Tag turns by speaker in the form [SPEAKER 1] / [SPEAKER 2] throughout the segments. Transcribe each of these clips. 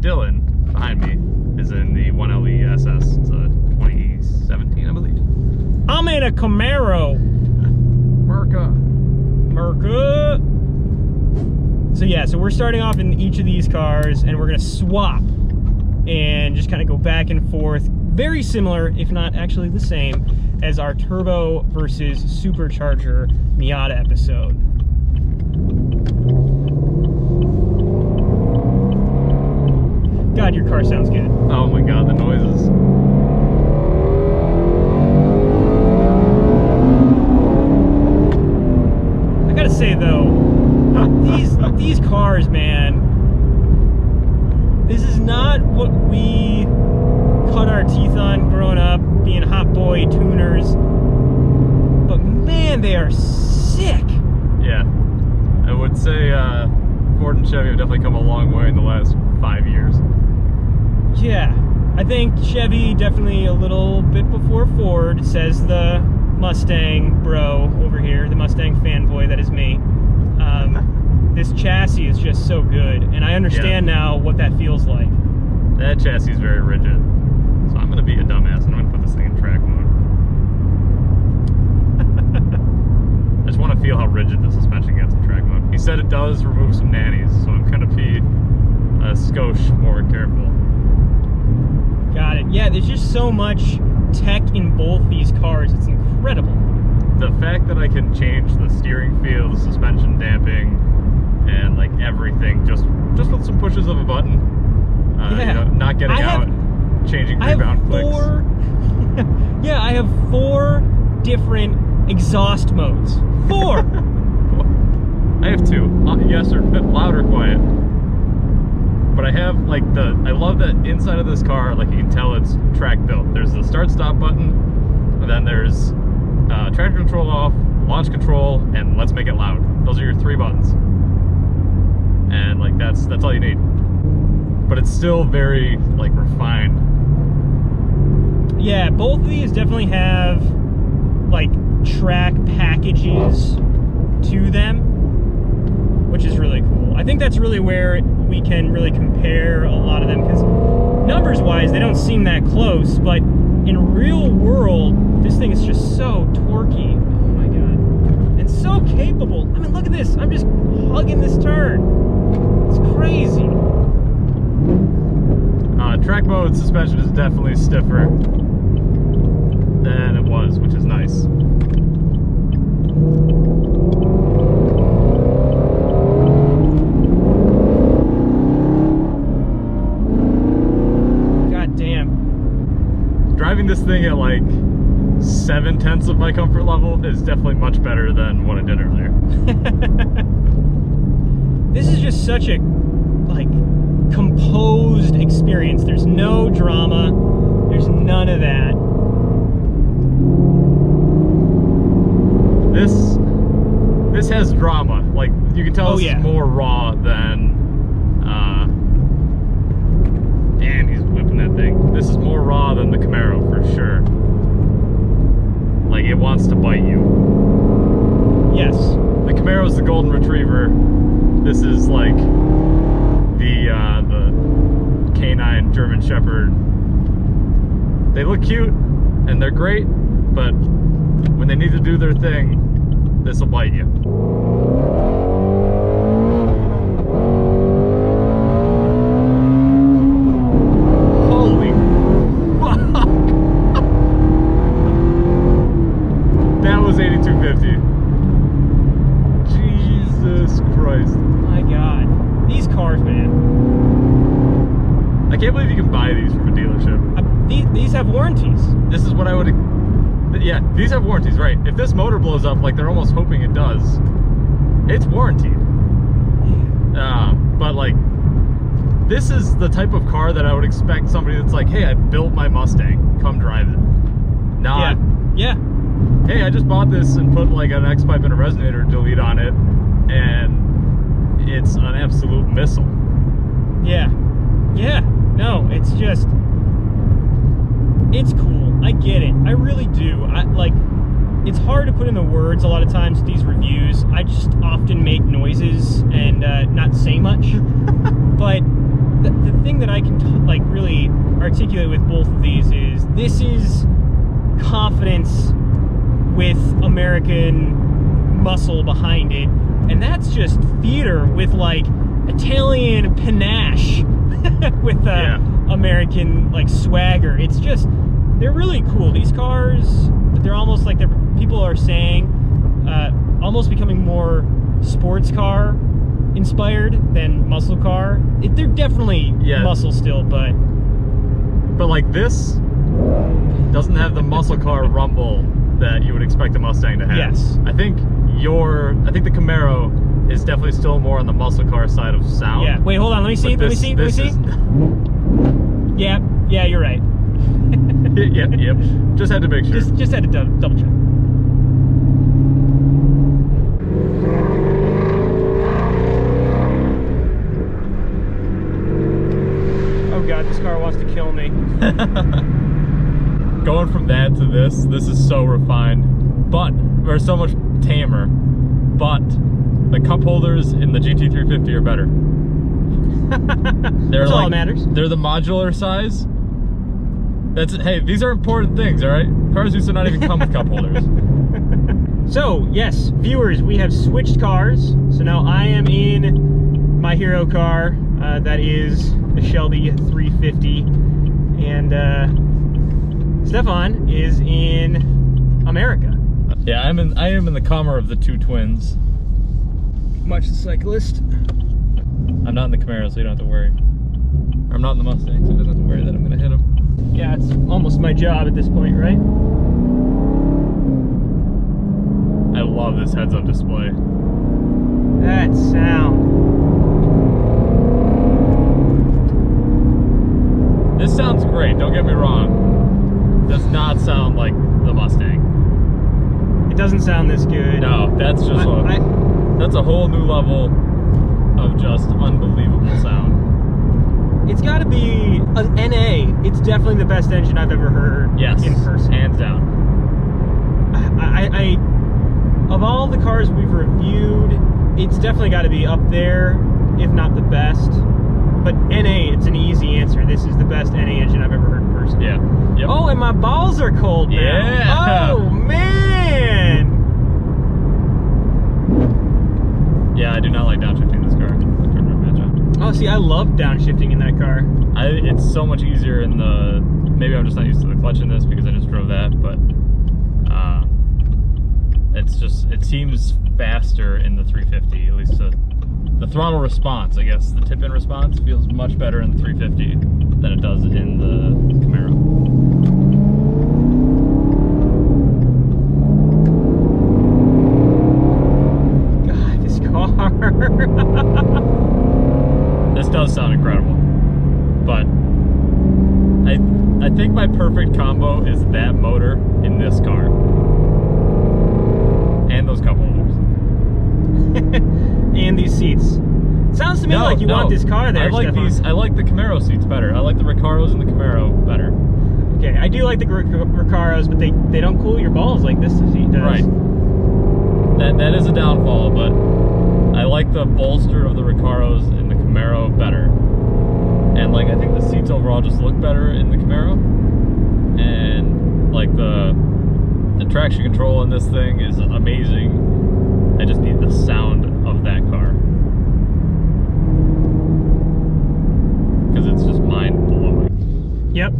[SPEAKER 1] Dylan, behind me, is in the 1LE SS. It's a 2017, I believe.
[SPEAKER 2] I'm in a Camaro.
[SPEAKER 1] Merca.
[SPEAKER 2] So yeah, so we're starting off in each of these cars, and we're gonna swap and just kind of go back and forth. Very similar, if not actually the same, as our turbo versus supercharger Miata episode. God, your car sounds good.
[SPEAKER 1] Oh my god, the noises.
[SPEAKER 2] I gotta say though, these cars, man, this is not what we cut our teeth on growing up, being hot boy tuners. But man, they are sick.
[SPEAKER 1] Yeah, I would say Ford and Chevy have definitely come a long way in the last 5 years.
[SPEAKER 2] Yeah, I think Chevy definitely a little bit before Ford, says the Mustang bro over here, the Mustang fanboy that is me. This chassis is just so good, and I understand now what that feels like.
[SPEAKER 1] That chassis is very rigid. So I'm going to be a dumbass and I'm going to put this thing in track mode. I just want to feel how rigid the suspension gets in track mode. He said it does remove some nannies, so I'm going to be a skosh more careful.
[SPEAKER 2] Got it. Yeah, there's just so much tech in both these cars. It's incredible.
[SPEAKER 1] The fact that I can change the steering feel, the suspension damping, and like everything just with some pushes of a button. You know, not getting out, changing rebound clicks.
[SPEAKER 2] Yeah, I have 4 different exhaust modes. 4!
[SPEAKER 1] I have 2. Yes, they're a bit loud or quiet. But I have like I love that inside of this car, like you can tell it's track built. There's the start stop button, and then there's traction control off, launch control, and let's make it loud. Those are your 3 buttons. And like that's all you need. But it's still very like refined.
[SPEAKER 2] Yeah, both of these definitely have like track packages to them, which is really cool. I think that's really where we can really compare a lot of them, because numbers wise they don't seem that close, but in real world this thing is just so torquey. Oh my god. And so capable. I mean, look at this. I'm just hugging this turn. It's crazy.
[SPEAKER 1] Track mode suspension is definitely stiffer than it was, which is nice.
[SPEAKER 2] God damn.
[SPEAKER 1] Driving this thing at like 7/10 of my comfort level is definitely much better than what I did earlier.
[SPEAKER 2] This is just such a like composed experience. There's no drama. There's none of that. This has drama. Like you can tell this is more raw than damn, he's whipping that thing. This is more raw than the Camaro for sure. Like it wants to bite you. Yes. The Camaro's the golden retriever. This is like the canine German Shepherd. They look cute and they're great, but when they need to do their thing, this will bite you. Holy fuck! That was 8250. Jesus Christ. My god. These cars, man.
[SPEAKER 1] I can't believe you can buy these from a dealership.
[SPEAKER 2] These have warranties.
[SPEAKER 1] This is what I would... Yeah, these have warranties, right. If this motor blows up, like they're almost hoping it does, it's warranted. But like, this is the type of car that I would expect somebody that's like, hey, I built my Mustang, come drive it. Not, hey, I just bought this and put like an X-pipe and a resonator delete on it, and it's an absolute missile. Yeah. No, it's just... It's cool. I get it. I really do. It's hard to put into words a lot of times with these reviews. I just often make noises and not say much. But the thing that I
[SPEAKER 2] articulate with both of these is this is confidence with American muscle behind it, and that's just theater with like Italian panache with American like swagger. It's just, they're really cool. These cars, they're almost like, people are saying almost becoming more sports car inspired than muscle car. They're definitely muscle still, but
[SPEAKER 1] like this doesn't have the muscle car rumble that you would expect a Mustang to have.
[SPEAKER 2] Yes.
[SPEAKER 1] I think the Camaro is definitely still more on the muscle car side of sound.
[SPEAKER 2] Yeah. Wait, hold on. Let me see. Let me see. Yeah. Yeah, you're right.
[SPEAKER 1] Yep. Just had to make sure.
[SPEAKER 2] Just had to double check. Oh God, this car wants to kill me.
[SPEAKER 1] Going from that to this is so refined, or so much tamer, but the cup holders in the GT350 are better.
[SPEAKER 2] That's all that matters.
[SPEAKER 1] They're the modular size. Hey, these are important things, all right? Cars used to not even come with cup holders.
[SPEAKER 2] So, yes, viewers, we have switched cars. So now I am in my hero car, that is the Shelby 350, and Stefan is in America.
[SPEAKER 1] Yeah, I am in the calmer of the two twins.
[SPEAKER 2] Much the cyclist.
[SPEAKER 1] I'm not in the Camaro, so you don't have to worry. I'm not in the Mustang, so you don't have to worry that I'm gonna hit him.
[SPEAKER 2] Yeah, it's almost my job at this point, right?
[SPEAKER 1] I love this heads-up display.
[SPEAKER 2] That sound.
[SPEAKER 1] This sounds great, don't get me wrong. Does not sound like the Mustang.
[SPEAKER 2] It doesn't sound this good.
[SPEAKER 1] No, that's just that's a whole new level of just unbelievable sound.
[SPEAKER 2] It's got to be an NA. It's definitely the best engine I've ever heard in person.
[SPEAKER 1] Hands down.
[SPEAKER 2] I of all the cars we've reviewed, it's definitely got to be up there, if not the best. But NA, it's an easy answer. This is the best NA engine I've ever heard in person.
[SPEAKER 1] Yeah. Yep.
[SPEAKER 2] Oh, and my balls are cold now.
[SPEAKER 1] Yeah.
[SPEAKER 2] Oh, man.
[SPEAKER 1] Yeah, I do not like downshifting this car.
[SPEAKER 2] Oh, see, I love downshifting in that car.
[SPEAKER 1] It's so much easier in the... Maybe I'm just not used to the clutch in this because I just drove that, but it seems faster in the 350, at least the throttle response, I guess. The tip-in response feels much better in the 350 than it does in the Camaro.
[SPEAKER 2] God, this car.
[SPEAKER 1] This does sound incredible, but I think my perfect combo is that motor in this car and those cup holders
[SPEAKER 2] and these seats. Sounds to me like you want this car there.
[SPEAKER 1] I like
[SPEAKER 2] Stefan.
[SPEAKER 1] I like the Camaro seats better. I like the Recaros in the Camaro better.
[SPEAKER 2] Okay, I do like the Recaros, but they don't cool your balls like this seat does.
[SPEAKER 1] Right. That is a downfall, but I like the bolster of the Recaros in the Camaro better. And like I think the seats overall just look better in the Camaro. And like the traction control in this thing is amazing. I just need the sound of that car. Because it's just mind-blowing.
[SPEAKER 2] Yep.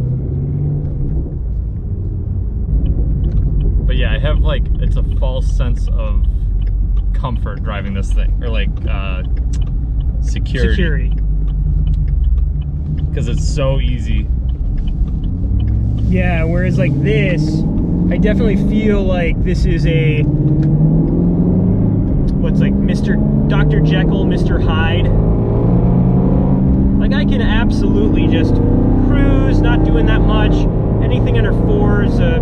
[SPEAKER 1] But yeah, I have like, it's a false sense of comfort driving this thing, or like security. Because it's so easy.
[SPEAKER 2] Yeah, whereas like this, I definitely feel like this is a, what's like Dr. Jekyll, Mr. Hyde. Like I can absolutely just cruise, not doing that much. Anything under 4 is a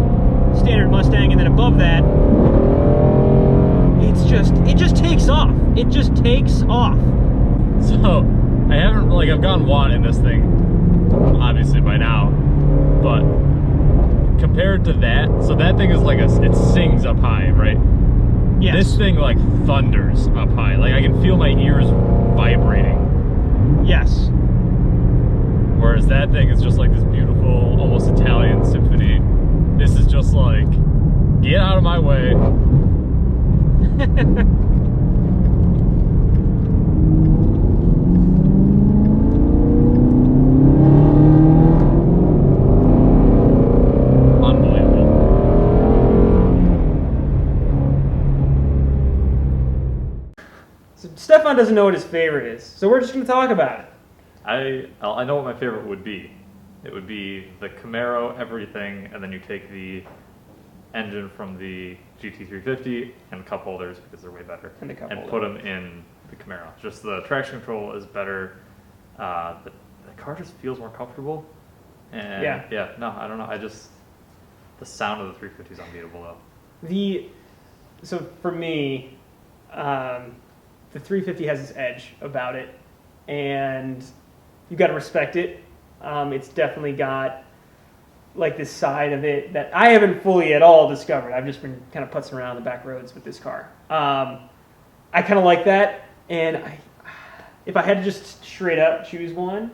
[SPEAKER 2] standard Mustang, and then above that, it just takes off. It just takes off.
[SPEAKER 1] So, I've gone one in this thing, obviously by now, but compared to that, so that thing is like it sings up high, right?
[SPEAKER 2] Yes.
[SPEAKER 1] This thing like thunders up high. Like I can feel my ears vibrating.
[SPEAKER 2] Yes.
[SPEAKER 1] Whereas Whereas that thing is just like this beautiful, almost Italian symphony. This is just like, get out of my way.
[SPEAKER 2] Stefan doesn't know what his favorite is, so we're just going to talk about it.
[SPEAKER 1] I know what my favorite would be. It would be the Camaro everything, and then you take the engine from the GT350 and cup holders, because they're way better, and put them in the Camaro. Just the traction control is better. The car just feels more comfortable. And yeah, no, I don't know. The sound of the 350 is unbeatable though.
[SPEAKER 2] So for me, the 350 has this edge about it, and you got to respect it. It's definitely got like this side of it that I haven't fully at all discovered. I've just been kind of putzing around the back roads with this car. I kind of like that, and if I had to just straight up choose one,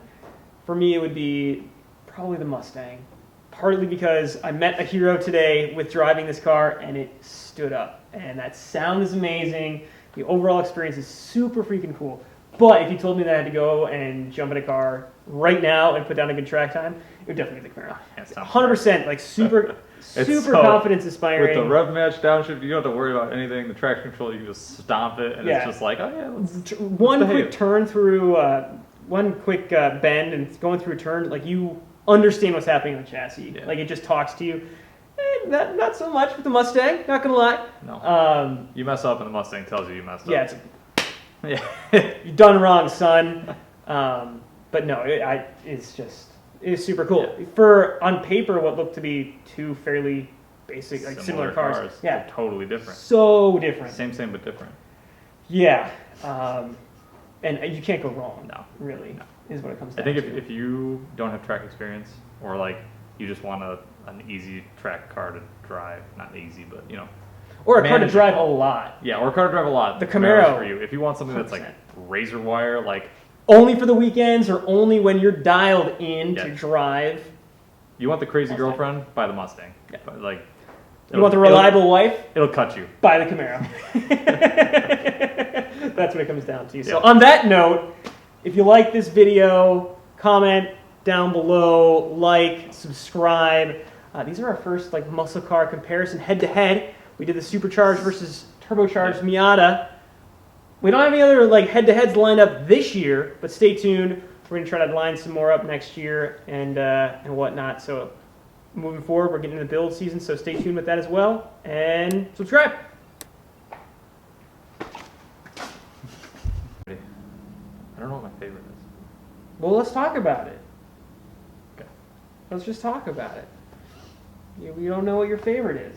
[SPEAKER 2] for me it would be probably the Mustang. Partly because I met a hero today with driving this car, and it stood up. And that sound is amazing. The overall experience is super freaking cool. But if you told me that I had to go and jump in a car right now and put down a good track time, it would definitely be the Camaro. 100%, like super confidence inspiring.
[SPEAKER 1] With the rev match downshift, you don't have to worry about anything. The traction control, you can just stomp it, and it's just like, oh yeah,
[SPEAKER 2] let's quick turn through, one quick bend, and going through a turn, like you understand what's happening on the chassis. Yeah. Like it just talks to you. Not so much with the Mustang, not gonna lie.
[SPEAKER 1] No. You mess up and the Mustang tells you messed up.
[SPEAKER 2] Yeah, you're done wrong, son. But no, it's super cool. Yeah. On paper, what looked to be two fairly basic, like similar cars. Yeah,
[SPEAKER 1] they're totally different.
[SPEAKER 2] So different.
[SPEAKER 1] Same but different.
[SPEAKER 2] Yeah, and you can't go wrong. No, really, is what it comes down to.
[SPEAKER 1] I think if you don't have track experience, or like you just want an easy track car to drive, not easy, but you know.
[SPEAKER 2] Or a car to drive a lot.
[SPEAKER 1] Yeah, or a car to drive a lot.
[SPEAKER 2] The Camaro
[SPEAKER 1] for you. If you want something 100%. That's like razor wire, like
[SPEAKER 2] only for the weekends or only when you're dialed in to drive.
[SPEAKER 1] You want the crazy girlfriend? Buy the Mustang. Yeah. Like
[SPEAKER 2] you want the reliable wife?
[SPEAKER 1] It'll cut you.
[SPEAKER 2] Buy the Camaro. That's what it comes down to. Yeah. So on that note, if you like this video, comment down below, like, subscribe. These are our first like muscle car comparison head-to-head. We did the supercharged versus turbocharged Miata. We don't have any other like head-to-heads lined up this year, but stay tuned. We're going to try to line some more up next year and whatnot. So moving forward, we're getting into the build season, so stay tuned with that as well. And subscribe.
[SPEAKER 1] I don't know what my favorite is.
[SPEAKER 2] Well, let's talk about it.
[SPEAKER 1] Okay.
[SPEAKER 2] Let's just talk about it. We don't know what your favorite is.